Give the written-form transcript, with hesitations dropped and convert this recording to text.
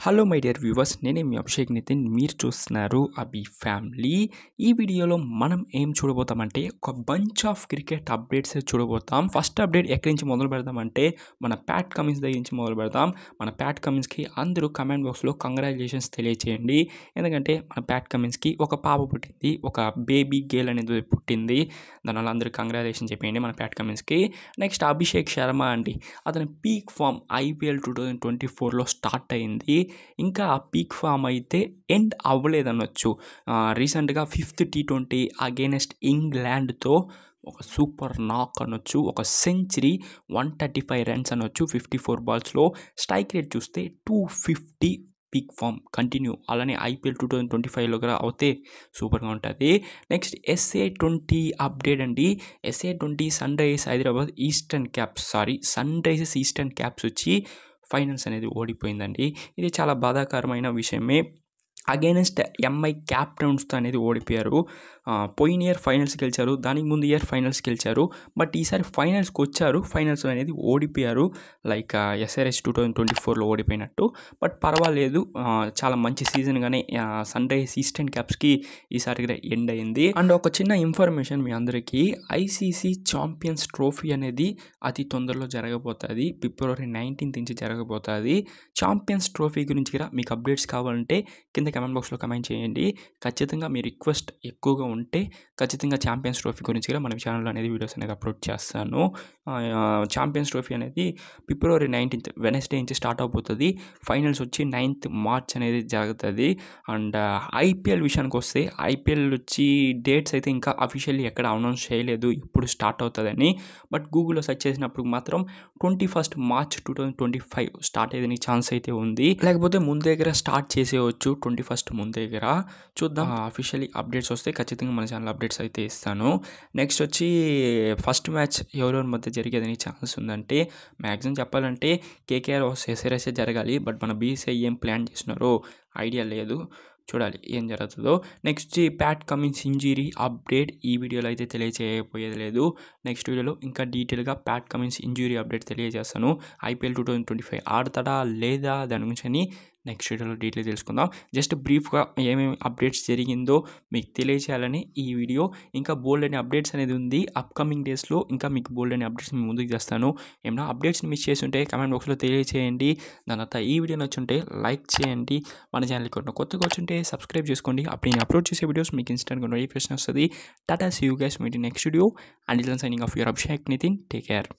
Hello my dear viewers, నేనే మీ అభిషేక్ నితిన్. మీరు చూస్తున్నారు అభి ఫ్యామిలీ. ఈ వీడియోలో మనం ఏం చూడబోతామంటే ఒక బంచ్ ఆఫ్ క్రికెట్ అప్డేట్స్ చూడబోతాం. ఫస్ట్ అప్డేట్ ఎక్కడి నుంచి మొదలు పెడదామంటే మన ప్యాట్ కమిన్స్ దగ్గర నుంచి మొదలు పెడదాం. మన ప్యాట్ కమిన్స్కి అందరూ కమెంట్ బాక్స్లో కంగ్రాచులేషన్స్ తెలియచేయండి. ఎందుకంటే మన ప్యాట్ కమిన్స్కి ఒక పాప పుట్టింది, ఒక బేబీ గేల్ అనేది పుట్టింది. దానివల్ల అందరూ కంగ్రాచులేషన్ చెప్పేయండి మన ప్యాట్ కమిన్స్కి. నెక్స్ట్ అభిషేక్ శర్మ అండి, అతని పీక్ ఫామ్ ఐపీఎల్ 2024లో స్టార్ట్ అయింది. ఇంకా ఆ పీక్ ఫామ్ అయితే ఎండ్ అవ్వలేదనొచ్చు. రీసెంట్గా 5th T20 అగైనెస్ట్ ఇంగ్లాండ్తో ఒక సూపర్ నాక్ అనొచ్చు, ఒక సెంచరీ, 135 రన్స్ అనొచ్చు 54 బాల్స్లో. స్ట్రైక్ రేట్ చూస్తే 250. పీక్ ఫామ్ కంటిన్యూ అలానే ఐపీఎల్ 2025లో కూడా అవుతే సూపర్గా ఉంటుంది. నెక్స్ట్ SA20 అప్డేట్ అండి. SA20 Sunrisers Eastern Cape వచ్చి ఫైనల్స్ అనేది ఓడిపోయిందండి. ఇది చాలా బాధాకరమైన విషయమే. అగైనెస్ట్ ఎంఐ క్యాప్టౌన్స్తో అనేది ఓడిపోయారు. పోయిన ఇయర్ ఫైనల్స్ గెలిచారు, దానికి ముందు ఇయర్ ఫైనల్స్ గెలిచారు. బట్ ఈసారి ఫైనల్స్కి వచ్చారు, ఫైనల్స్లో అనేది ఓడిపోయారు. Like SRH 2024లో ఓడిపోయినట్టు. బట్ పర్వాలేదు, చాలా మంచి సీజన్గానే సన్ రైజర్స్ ఈస్టర్న్ క్యాప్స్కి ఈసారి ఎండ్ అయింది. అండ్ ఒక చిన్న ఇన్ఫర్మేషన్ మీ అందరికీ, ఐసీసీ ఛాంపియన్స్ ట్రోఫీ అనేది అతి తొందరలో జరగబోతుంది. February 19th నుంచి జరగబోతుంది. ఛాంపియన్స్ ట్రోఫీ గురించి కూడా మీకు అప్డేట్స్ కావాలంటే కింద కమెంట్ బాక్స్లో కమెంట్ చేయండి. ఖచ్చితంగా మీ రిక్వెస్ట్ ఎక్కువగా ఉంటే ఖచ్చితంగా ఛాంపియన్స్ ట్రోఫీ గురించి కూడా మన ఛానల్లో అనేది వీడియోస్ అనేది అప్లోడ్ చేస్తాను. ఛాంపియన్స్ ట్రోఫీ అనేది February 19th వెనస్డే నుంచి స్టార్ట్ అవబోతుంది. ఫైనల్స్ వచ్చి 9th March అనేది జరుగుతుంది. అండ్ ఐపీఎల్ విషయానికి వస్తే ఐపీఎల్ వచ్చి డేట్స్ అయితే ఇంకా అఫీషియల్లీ ఎక్కడ అనౌన్స్ చేయలేదు ఎప్పుడు స్టార్ట్ అవుతుందని. బట్ గూగుల్లో సెర్చ్ చేసినప్పుడు మాత్రం 21st March 2025 స్టార్ట్ అయ్యేదానికి ఛాన్స్ అయితే ఉంది. లేకపోతే ముందు దగ్గర స్టార్ట్ చేసేయచ్చు, 21st ముందు దగ్గర చూద్దాం. అఫీషియల్లీ అప్డేట్స్ వస్తే ఖచ్చితంగా మన ఛానల్ అప్డేట్స్ అయితే ఇస్తాను. నెక్స్ట్ వచ్చి ఫస్ట్ మ్యాచ్ ఎవరెవరి మధ్య జరిగేదని ఛాన్స్ ఉందంటే మ్యాక్సిమం చెప్పాలంటే KKR SRH జరగాలి. బట్ మన BCCI ఏం ప్లాన్ చేస్తున్నారో ఐడియా లేదు, చూడాలి ఏం జరుగుతుందో. Next Pat Cummins injury update ఈ వీడియోలో అయితే తెలియజేయకపోయేది లేదు. నెక్స్ట్ వీడియోలో ఇంకా డీటెయిల్గా ప్యాట్ కమిన్స్ ఇంజరీ అప్డేట్ తెలియజేస్తాను. IPL 2025 ఆడతాడా లేదా దాని గురించి అని నెక్స్ట్ వీడియోలో డీటెయిల్ తెలుసుకుందాం. జస్ట్ బ్రీఫ్గా ఏమేమి అప్డేట్స్ జరిగిందో మీకు తెలియచేయాలని ఈ వీడియో. ఇంకా బోల్డ్ అనే అప్డేట్స్ అనేది ఉంది అప్కమింగ్ డేస్లో. ఇంకా మీకు బోల్డ్ అనే అప్డేట్స్ మీ ముందుకు చేస్తాను. ఏమైనా అప్డేట్స్ని మిస్ చేసి ఉంటే కమెంట్ బాక్స్లో తెలియచేయండి. దాని తర్వాత ఈ వీడియో నచ్చుంటే లైక్ చేయండి. మన ఛానల్కి కొత్తగా వచ్చుంటే సబ్స్క్రైబ్ చేసుకోండి. అప్పుడు నేను అప్లోడ్ చేసే వీడియోస్ మీకు ఇన్స్టెంట్గా నోటిఫికేషన్ వస్తుంది. Tata see you guys, meet next video. And signing off your Abhishek Nitin. Take care.